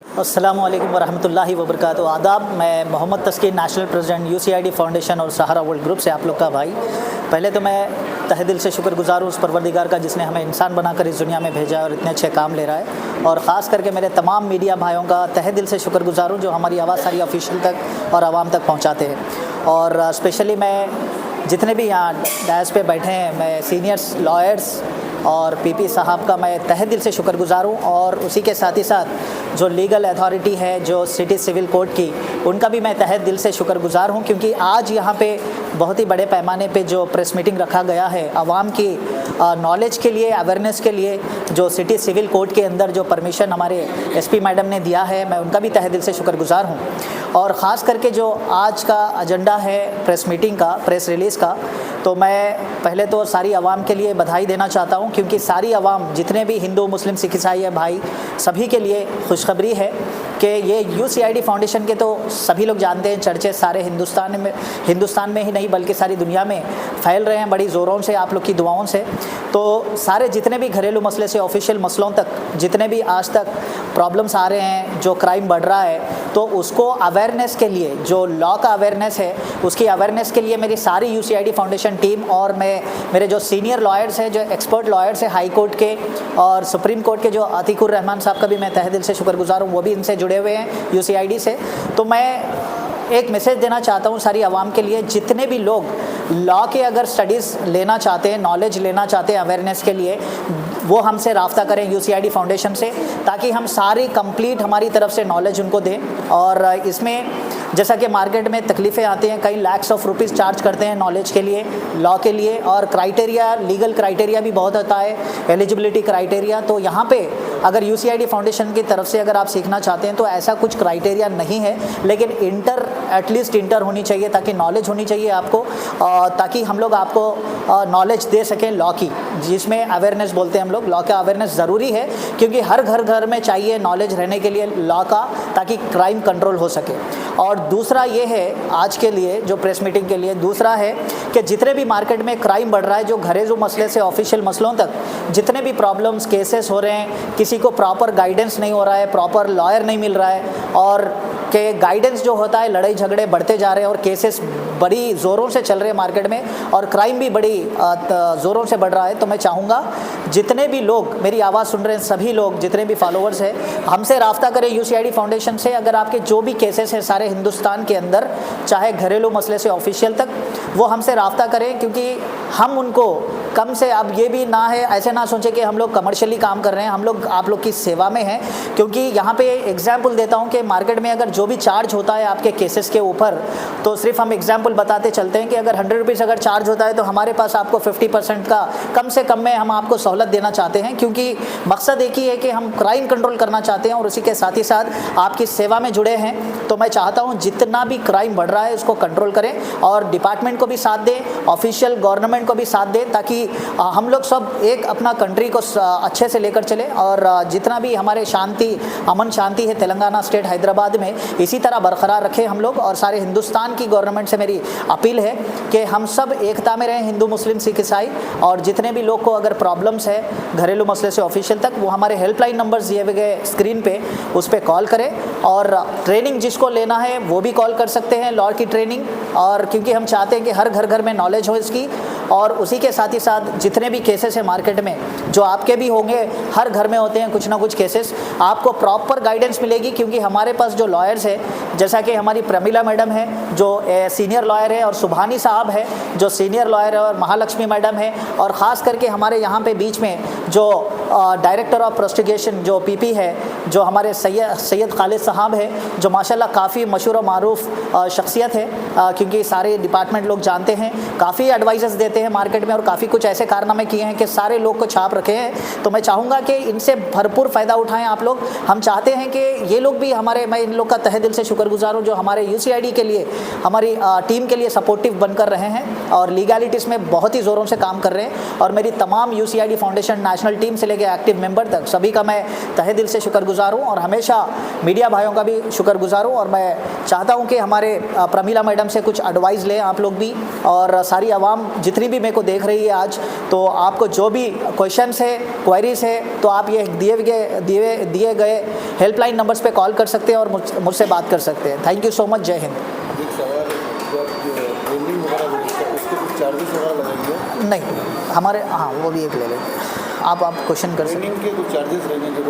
अस्सलामुअलैकुम वरहमतुल्लाहि वबरकातुहू। आदाब। मैं मोहम्मद तस्कीन, नेशनल प्रेसिडेंट यूसीआईडी फाउंडेशन और सहारा वर्ल्ड ग्रुप से आप लोग का भाई। पहले तो मैं तहे दिल से शुक्रगुजार हूँ उस परवरदिगार का जिसने हमें इंसान बनाकर इस दुनिया में भेजा है और इतने अच्छे काम ले रहा है। और ख़ास करके मेरे तमाम मीडिया भाइयों का तहे दिल से शुक्रगुजार हूँ जो हमारी आवाज़ सारी ऑफिशियल तक और आवाम तक पहुँचाते हैं। और स्पेशली मैं जितने भी यहाँ डैश पे बैठे हैं, मैं सीनियर्स लॉयर्स और पीपी साहब का मैं तहे दिल से शुक्रगुजार हूँ। और उसी के साथ ही साथ जो लीगल अथॉरिटी है जो सिटी सिविल कोर्ट की, उनका भी मैं तहे दिल से शुक्रगुजार हूँ क्योंकि आज यहाँ पे बहुत ही बड़े पैमाने पे जो प्रेस मीटिंग रखा गया है आवाम की नॉलेज के लिए, अवेयरनेस के लिए, जो सिटी सिविल कोर्ट के अंदर जो परमिशन हमारे एसपी मैडम ने दिया है, मैं उनका भी तहे दिल से शुक्रगुजार हूँ। और ख़ास करके जो आज का एजेंडा है प्रेस मीटिंग का, प्रेस रिलीज़ का, तो मैं पहले तो सारी आवाम के लिए बधाई देना चाहता हूँ क्योंकि सारी आवाम, जितने भी हिंदू मुस्लिम सिख ईसाई है भाई, सभी के लिए खुशखबरी है कि ये यूसीआईडी फाउंडेशन के तो सभी लोग जानते हैं, चर्चे सारे हिंदुस्तान में ही नहीं बल्कि सारी दुनिया में फैल रहे हैं बड़ी ज़ोरों से, आप लोग की दुआओं से। तो सारे जितने भी घरेलू मसले से ऑफिशियल मसलों तक, जितने भी आज तक प्रॉब्लम्स आ रहे हैं, जो क्राइम बढ़ रहा है, तो उसको अवेयरनेस के लिए, जो लॉ का अवेयरनेस है उसकी अवेयरनेस के लिए मेरी सारी यूसीआईडी फाउंडेशन टीम और मेरे जो सीनियर लॉयर्स हैं, जो एक्सपर्ट लॉयर्स हैं हाई कोर्ट के और सुप्रीम कोर्ट के, जो आतिकुर रहमान साहब का भी मैं तहे दिल से शुक्रगुजार हूँ, वो भी इनसे जुड़े हुए हैं यूसीआईडी से। तो मैं एक मैसेज देना चाहता हूँ सारी आवाम के लिए, जितने भी लोग लॉ के अगर स्टडीज़ लेना चाहते हैं, नॉलेज लेना चाहते हैं अवेयरनेस के लिए, वो हमसे राब्ता करें यूसीआईडी फाउंडेशन से, ताकि हम सारी कंप्लीट हमारी तरफ से नॉलेज उनको दें। और इसमें जैसा कि मार्केट में तकलीफ़ें आती हैं, कई लैक्स ऑफ रुपीज़ चार्ज करते हैं नॉलेज के लिए, लॉ के लिए, और क्राइटेरिया, लीगल क्राइटेरिया भी बहुत होता है, एलिजिबिलिटी क्राइटेरिया। तो यहाँ पे अगर यूसीआईडी फाउंडेशन की तरफ से अगर आप सीखना चाहते हैं तो ऐसा कुछ क्राइटेरिया नहीं है, लेकिन एटलीस्ट इंटर होनी चाहिए, ताकि नॉलेज होनी चाहिए आपको, ताकि हम लोग आपको नॉलेज दे सकें लॉ की, जिसमें अवेयरनेस बोलते हैं हम लोग। लॉ का अवेयरनेस ज़रूरी है क्योंकि हर घर में चाहिए नॉलेज रहने के लिए लॉ का, ताकि क्राइम कंट्रोल हो सके। और दूसरा ये है आज के लिए जो प्रेस मीटिंग के लिए, दूसरा है कि जितने भी मार्केट में क्राइम बढ़ रहा है, जो घरेलू मसले से ऑफिशियल मसलों तक जितने भी प्रॉब्लम्स, केसेस हो रहे हैं, किसी को प्रॉपर गाइडेंस नहीं हो रहा है, प्रॉपर लॉयर नहीं मिल रहा है, और के गाइडेंस जो होता है, लड़ाई झगड़े बढ़ते जा रहे हैं और केसेस बड़ी ज़ोरों से चल रहे हैं मार्केट में, और क्राइम भी बड़ी ज़ोरों से बढ़ रहा है। तो मैं चाहूँगा जितने भी लोग मेरी आवाज़ सुन रहे हैं, सभी लोग जितने भी फॉलोअर्स हैं, हमसे राब्ता करें यूसीआईडी फाउंडेशन से। अगर आपके जो भी केसेस हैं सारे हिंदुस्तान के अंदर, चाहे घरेलू मसले से ऑफिशियल तक, वो हमसे राब्ता करें, क्योंकि हम उनको कम से, अब ये भी ना है, ऐसे ना सोचें कि हम लोग कमर्शियली काम कर रहे हैं, हम लोग आप लोग की सेवा में हैं। क्योंकि यहाँ पे एग्जाम्पल देता हूँ कि मार्केट में अगर जो भी चार्ज होता है आपके केसेस के ऊपर, तो सिर्फ हम एग्जाम्पल बताते चलते हैं कि अगर 100 रुपीज़ अगर चार्ज होता है तो हमारे पास आपको 50% का कम से कम में हम आपको सहूलत देना चाहते हैं, क्योंकि मकसद एक ही है कि हम क्राइम कंट्रोल करना चाहते हैं और उसी के साथ ही साथ आपकी सेवा में जुड़े हैं। तो मैं चाहता हूँ जितना भी क्राइम बढ़ रहा है उसको कंट्रोल करें और डिपार्टमेंट को भी साथ दें, ऑफिशियल गवर्नमेंट को भी साथ दें, ताकि हम लोग सब एक अपना कंट्री को अच्छे से लेकर चले। और जितना भी हमारे अमन शांति है तेलंगाना स्टेट, हैदराबाद में, इसी तरह बरकरार रखें हम लोग। और सारे हिंदुस्तान की गवर्नमेंट से मेरी अपील है कि हम सब एकता में रहें, हिंदू मुस्लिम सिख ईसाई, और जितने भी लोग को अगर प्रॉब्लम्स है घरेलू मसले से ऑफिशियल तक, वो हमारे हेल्पलाइन नंबर्स दिए हुए गए स्क्रीन पे, उस पर कॉल करें। और ट्रेनिंग जिसको लेना है वो भी कॉल कर सकते हैं, लॉ की ट्रेनिंग, और क्योंकि हम चाहते हैं कि हर घर में नॉलेज हो इसकी। और उसी के साथ ही साथ जितने भी केसेस हैं मार्केट में, जो आपके भी होंगे, हर घर में होते हैं कुछ ना कुछ केसेस, आपको प्रॉपर गाइडेंस मिलेगी, क्योंकि हमारे पास जो लॉयर्स हैं, जैसा कि हमारी प्रमिला मैडम है जो सीनियर लॉयर है, और सुभानी साहब है जो सीनियर लॉयर है, और महालक्ष्मी मैडम है, और ख़ास करके हमारे यहाँ पे बीच में जो डायरेक्टर ऑफ प्रोसिक्यूशन जो पीपी है, जो हमारे सैयद खालिद साहब है, जो माशाल्लाह काफ़ी मशहूर और मारूफ शख्सियत है, क्योंकि सारे डिपार्टमेंट लोग जानते हैं, काफ़ी एडवाइजेस देते हैं मार्केट में, और काफ़ी कुछ ऐसे कारनामे किए हैं कि सारे लोग को छाप रखे हैं। तो मैं चाहूँगा कि इनसे भरपूर फ़ायदा उठाएं आप लोग। हम चाहते हैं कि ये लोग भी मैं इन लोग का तहे दिल से शुक्रगुजार हूँ जो हमारे यूसीआईडी के लिए, हमारी टीम के लिए सपोर्टिव बनकर रहे हैं और लीगैलिटीज़ में बहुत ही ज़ोरों से काम कर रहे हैं। और मेरी तमाम यूसीआईडी फाउंडेशन नेशनल टीम से लेकर एक्टिव मेंबर तक सभी का मैं तहे दिल से शुक्रगुजार हूँ, और हमेशा मीडिया भाइयों का भी शुक्रगुजार हूँ। और मैं चाहता हूँ कि हमारे प्रमीला मैडम से कुछ एडवाइस लें आप लोग भी, और सारी आवाम जितनी भी मेरे को देख रही है आज, तो आपको जो भी क्वेश्चंस है, क्वेरीज है, तो आप ये दिए गए हेल्पलाइन नंबर्स पे कॉल कर सकते हैं और मुझसे बात कर सकते हैं। Thank you so much. जय हिंद। नहीं, हमारे हाँ वो भी एक ले लेंगे आप क्वेश्चन कर सकते हैं। कुछ चार्जेस रहेंगे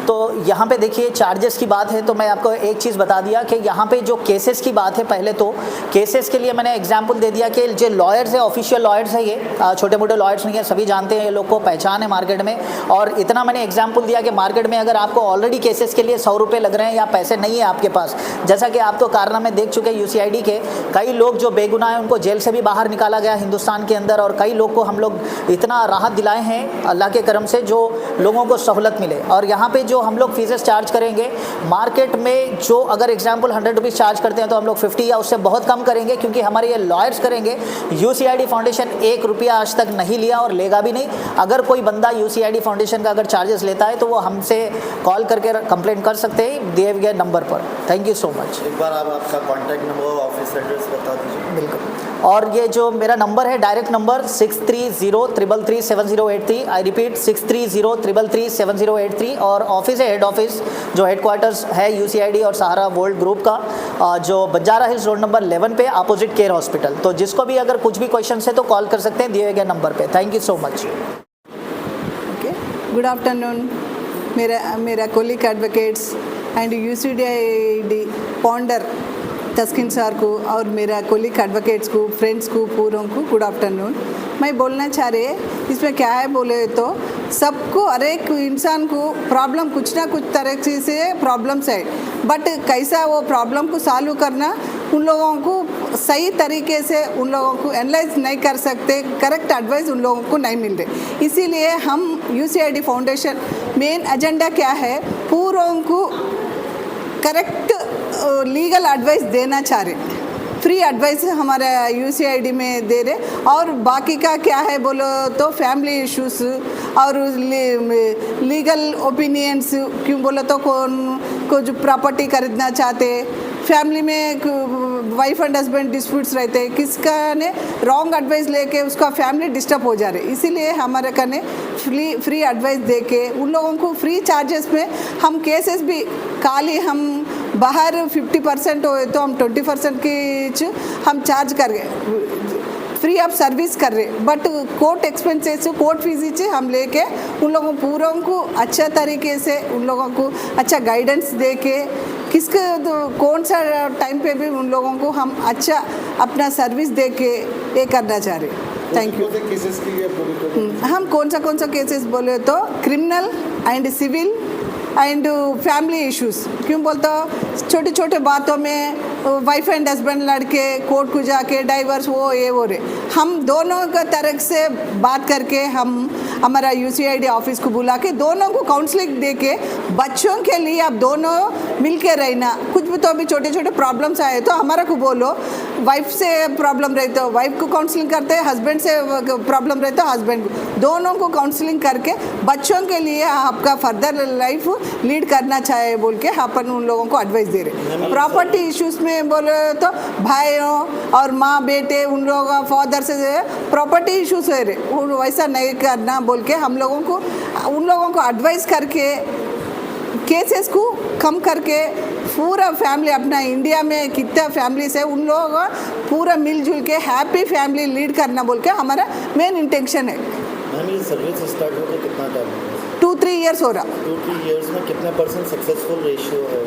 तो यहाँ पे देखिए चार्जेस की बात है तो मैं आपको एक चीज़ बता दिया कि यहाँ पे जो केसेस की बात है, पहले तो केसेस के लिए मैंने एग्जांपल दे दिया कि जो लॉयर्स है, ऑफिशियल लॉयर्स है, ये छोटे मोटे लॉयर्स नहीं है, सभी जानते हैं, ये लोग को पहचान है मार्केट में। और इतना मैंने एग्जाम्पल दिया कि मार्केट में अगर आपको ऑलरेडी केसेस के लिए 100 रुपये लग रहे हैं या पैसे नहीं है आपके पास, जैसा कि आप तो कारनामे देख चुके हैं UCID के, कई लोग जो बेगुनाह हैं उनको जेल से भी बाहर निकाला गया हिंदुस्तान के अंदर, और कई लोग को हम लोग इतना राहत दिलाए हैं अल्लाह के करम से, जो लोगों को सहूलत मिले। और यहाँ पे जो हम लोग फीसेस चार्ज करेंगे मार्केट में, जो अगर एग्जाम्पल 100 रुपीज़ चार्ज करते हैं तो हम लोग 50 या उससे बहुत कम करेंगे, क्योंकि हमारे ये लॉयर्स करेंगे। UCID फाउंडेशन 1 रुपया आज तक नहीं लिया और लेगा भी नहीं। अगर कोई बंदा UCID फाउंडेशन का अगर चार्जेस लेता है तो वो हमसे कॉल करके कंप्लेंट कर सकते हैं दिए गए नंबर पर। Thank you so much. एक बार आप आपका कॉन्टैक्ट नंबर और ऑफिस एड्रेस बता दीजिए। बिल्कुल। और ये जो मेरा नंबर है, डायरेक्ट नंबर 6303337083, आई रिपीट 6303337083, और ऑफिस है हेड ऑफिस, जो हेडक्वार्टर्स है UCID और सहारा वर्ल्ड ग्रुप का, जो बंजारा हिल्स रोड नंबर 11 पे अपोजिट केयर हॉस्पिटल। तो जिसको भी अगर कुछ भी क्वेश्चन है तो कॉल कर सकते हैं दिए गए नंबर पे। Thank you so much. Okay, good afternoon मेरा कोलिक advocates and UCID founder Taskin sir को और मेरा कोलिक एडवोकेट्स को, फ्रेंड्स को, पूरों को गुड आफ्टरनून। मैं बोलना चाह रही है इसमें क्या है बोले तो सबको, हर एक इंसान को प्रॉब्लम कुछ ना कुछ तरह से प्रॉब्लम्स है, बट कैसा वो प्रॉब्लम को सॉल्व करना उन लोगों को सही तरीके से उन लोगों को एनालाइज नहीं कर सकते, करेक्ट एडवाइस उन लोगों को नहीं मिल रही। इसीलिए हम UCID फाउंडेशन मेन एजेंडा क्या है, पूरों को करेक्ट लीगल एडवाइस देना चाह रहे, फ्री एडवाइस हमारे UCID में दे रहे। और बाकी का क्या है बोलो तो फैमिली इश्यूज और लीगल ओपिनियंस, क्यों बोलो तो कौन कुछ प्रॉपर्टी खरीदना चाहते, फैमिली में वाइफ एंड हस्बैंड डिस्प्यूट्स रहते हैं, किसका ने रॉन्ग एडवाइस लेके उसका फैमिली डिस्टर्ब हो जा रहे, इसीलिए हमारे कने फ्री एडवाइस दे के उन लोगों को फ्री चार्जेस में हम केसेस भी खाली हम बाहर 50% हो तो हम 20% की हम चार्ज कर फ्री ऑफ सर्विस कर रहे, but court expenses, court fees हम लेके उन लोगों पूरों को अच्छा तरीके से उन लोगों को अच्छा गाइडेंस दे के किसके कौन सा टाइम पे भी उन लोगों को हम अच्छा अपना सर्विस दे के ये करना चाह रहे। Thank you. हम कौन सा केसेस बोले तो criminal and civil and family issues, क्यों बोलते हो छोटे छोटे बातों में वाइफ एंड हस्बैंड लड़के कोर्ट को जाके डाइवर्स वो ये वो रहे, हम दोनों का तरह से बात करके हम हमारा UCID ऑफिस को बुला के दोनों को काउंसलिंग दे के बच्चों के लिए आप दोनों मिल के रहना, कुछ भी तो अभी छोटे छोटे प्रॉब्लम्स आए तो हमारा को बोलो, वाइफ से प्रॉब्लम रहे तो वाइफ को काउंसलिंग करते हैं, हस्बैंड से प्रॉब्लम रहे तो हस्बैंड को, दोनों को काउंसलिंग करके बच्चों के लिए आपका फर्दर लाइफ लीड करना चाहे बोल के अपन उन लोगों को एडवाइस दे रहे। प्रॉपर्टी इश्यूज में बोले तो भाइयों और माँ बेटे उन लोगों का फादर से प्रॉपर्टी इश्यूज है रहे, वैसा नहीं करना बोल के हम लोगों को उन लोगों को एडवाइस करके केसेस को कम करके पूरा फैमिली अपना इंडिया में कितना फैमिलीज है उन लोगों का पूरा मिलजुल के हैप्पी फैमिली लीड करना बोल के हमारा मेन इंटेंशन है। मैम ये सर्विस स्टार्ट होकर कितना टाइम है? 2-3 इयर्स हो रहा। 2-3 इयर्स में कितना % सक्सेसफुल रेशियो है?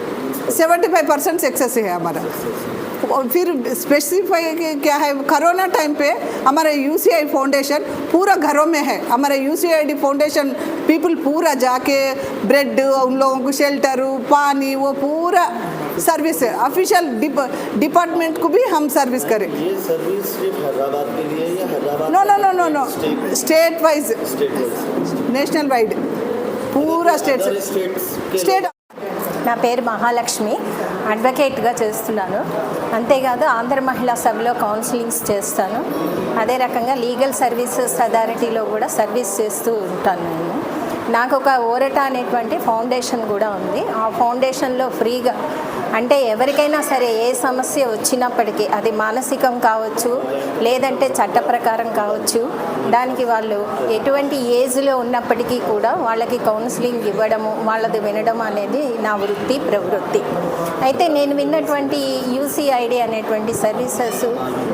75% सक्सेस है हमारा। और फिर स्पेसिफाई क्या है, कोरोना टाइम पे हमारा UCID फाउंडेशन पूरा घरों में है, हमारा UCID फाउंडेशन पीपल पूरा जाके ब्रेड उन लोगों को शेल्टर पानी वो पूरा सर्विस है, ऑफिशियल डिपार्टमेंट को भी हम सर्विस करें। ये सर्विस सिर्फ हैदराबाद के लिए या Hyderabad? No state wise, national wide పూరా స్టేట్ నా పేరు మహాలక్ష్మి, అడ్వకేట్గా చేస్తున్నాను. అంతేకాదు ఆంధ్ర మహిళా సభలో కౌన్సిలింగ్స్ చేస్తాను. అదే రకంగా లీగల్ సర్వీసెస్ అథారిటీలో కూడా సర్వీస్ చేస్తూ ఉంటాను నేను. నాకు ఒక ఓరట అనేటువంటి ఫౌండేషన్ కూడా ఉంది. ఆ ఫౌండేషన్లో ఫ్రీగా అంటే ఎవరికైనా సరే ఏ సమస్య వచ్చినప్పటికీ అది మానసికం కావచ్చు, లేదంటే చట్ట ప్రకారం కావచ్చు, దానికి వాళ్ళు ఎటువంటి ఏజ్లో ఉన్నప్పటికీ కూడా వాళ్ళకి కౌన్సిలింగ్ ఇవ్వడము, వాళ్ళది వినడం అనేది నా వృత్తి ప్రవృత్తి. అయితే నేను విన్నటువంటి యూసీఐడి అనేటువంటి సర్వీసెస్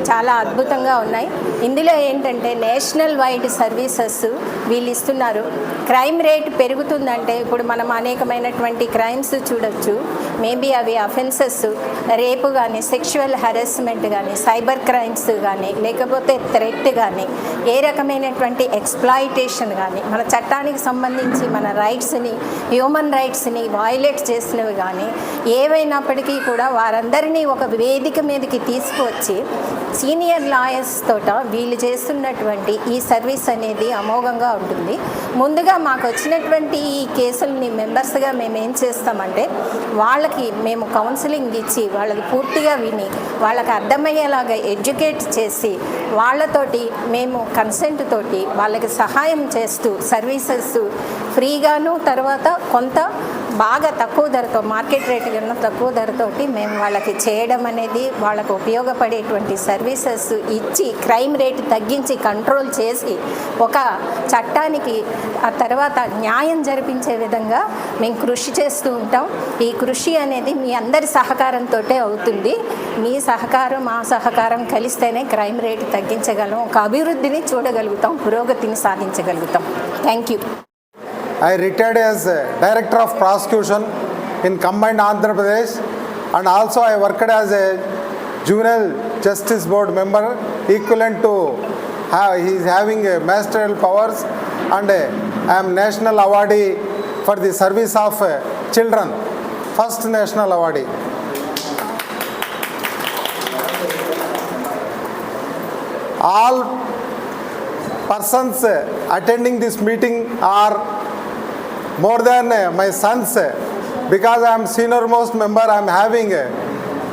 చాలా అద్భుతంగా ఉన్నాయి. ఇందులో ఏంటంటే నేషనల్ వైడ్ సర్వీసెస్ వీళ్ళు ఇస్తున్నారు. క్రైమ్ రేట్ పెరుగుతుందంటే ఇప్పుడు మనం అనేకమైనటువంటి క్రైమ్స్ చూడొచ్చు. మేబీ అవి అఫెన్సెస్, రేపు కానీ, సెక్షువల్ హెరాస్మెంట్ కానీ, సైబర్ క్రైమ్స్ కానీ, లేకపోతే థ్రెట్ కానీ, ఏ రకమైనటువంటి ఎక్స్ప్లాయిటేషన్ కానీ, మన చట్టానికి సంబంధించి మన రైట్స్ని, హ్యూమన్ రైట్స్ని వైలేట్ చేసినవి కానీ ఏవైనప్పటికీ కూడా వారందరినీ ఒక వేదిక మీదకి తీసుకువచ్చి సీనియర్ లాయర్స్ తోట వీళ్ళు చేస్తున్నటువంటి ఈ సర్వీస్ అనేది అమోఘంగా ఉంటుంది. ముందుగా మాకు వచ్చినటువంటి ఈ కేసుల్ని మెంబర్స్గా మేము ఏం చేస్తామంటే వాళ్ళకి మేము కౌన్సిలింగ్ ఇచ్చి వాళ్ళకి పూర్తిగా విని వాళ్ళకి అర్థమయ్యేలాగా ఎడ్యుకేట్ చేసి వాళ్ళతోటి మేము కన్సెంట్ తోటి వాళ్ళకి సహాయం చేస్తూ సర్వీసెస్ ఫ్రీగాను, తర్వాత కొంత బాగా తక్కువ ధరతో, మార్కెట్ రేట్ కన్నా తక్కువ ధరతోటి మేము వాళ్ళకి చేయడం అనేది వాళ్ళకు ఉపయోగపడేటువంటి సర్వీసెస్ ఇచ్చి క్రైమ్ రేట్ తగ్గించి కంట్రోల్ చేసి ఒక చట్టానికి ఆ తర్వాత న్యాయం జరిపించే విధంగా మేము కృషి చేస్తూ ఉంటాం. ఈ కృషి అనేది మీ అందరి సహకారంతో అవుతుంది. మీ సహకారం, మా సహకారం కలిస్తేనే క్రైమ్ రేట్ తగ్గించగలం, ఒక అభివృద్ధిని చూడగలుగుతాం, పురోగతిని సాధించగలుగుతాం. Thank you. I retired as Director of Prosecution in combined Andhra Pradesh, and also I worked as a Juvenile Justice Board member equivalent to he is having ministerial powers, and I am national awardee for the service of children, first national awardee. All persons attending this meeting are more than my sons, because I am senior most member. I am having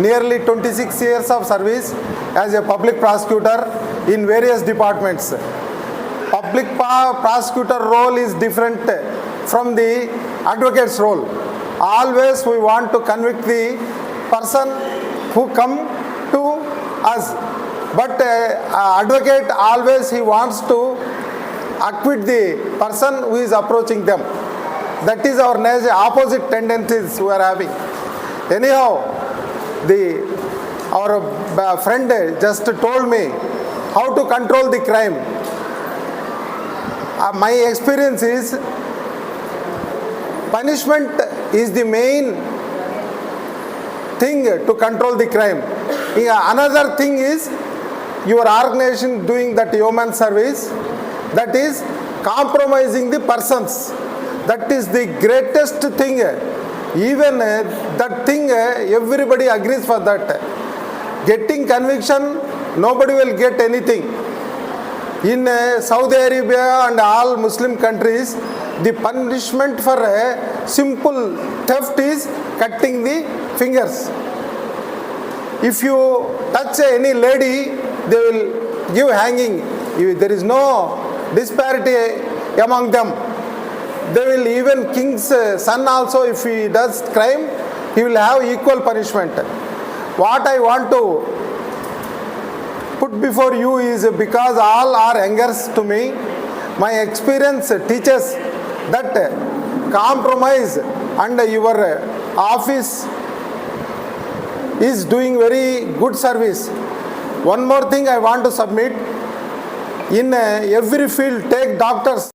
nearly 26 years of service as a public prosecutor in various departments. Public prosecutor role is different from the advocate's role. Always we want to convict the person who come to us, but advocate always he wants to acquit the person who is approaching them. That is our opposite tendencies we are having. Anyhow, our friend just told me how to control the crime. My experience is punishment is the main thing to control the crime. Another thing is your organization doing that human service, that is compromising the persons. That is the greatest thing. Even that thing everybody agrees for that. Getting conviction, nobody will get anything. In Saudi Arabia and all Muslim countries, the punishment for a simple theft is cutting the fingers. If you touch any lady, they will give hanging. There is no disparity among them. They will, even king's son also, if he does crime, he will have equal punishment. What I want to put before you is, because all are youngers to me, my experience teaches that compromise and your office is doing very good service. One more thing I want to submit. In every field, take doctors.